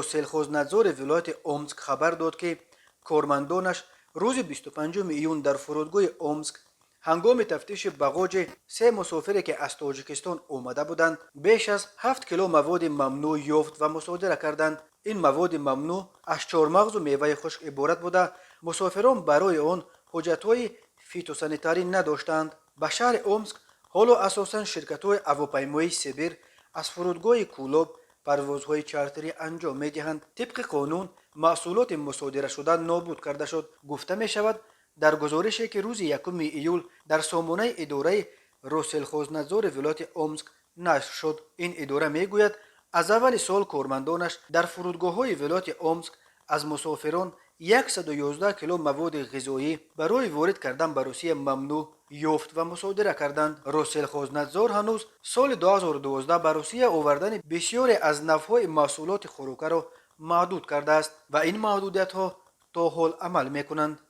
روسلخوزنتزار ولایت اومسک خبر داد که کارمندانش روز 25 ایون در فرودگاه اومسک هنگام تفتیش باگاج سه مسافری که از تاجیکستان آمده بودند بیش از 7 کیلو مواد ممنوع یافت و مصادره کردند. این مواد ممنوع از چهارمغز و میوه خشک عبارت بوده. مسافران برای آن حجت‌های فیتوسانیتاری نداشتند. به شهر اومسک حالا اساساً شرکت‌های هواپیمایی سیبیر از فرودگاه کولوب پروازهای چارتری انجام می‌دهند. طبق قانون محصولات مصادره شده نابود کرده شد. گفته می‌شود در گزارشی که روز 1 ایول در سامانه اداره روسلخوزنتزار ولایت اومسک نشر شد، این اداره میگوید از اول سال کارمندانش در فرودگاه‌های ولایت اومسک از مسافران 111 کیلو مواد غذایی برای وارد کردن به روسیه ممنوع یافت و مصادره کردند. روسلخوزنتزار هنوز سال 2012 به روسیه آوردن بسیاری از نوع‌های محصولات خوراکی را محدود کرده است و این محدودیت‌ها تا حال عمل می‌کنند.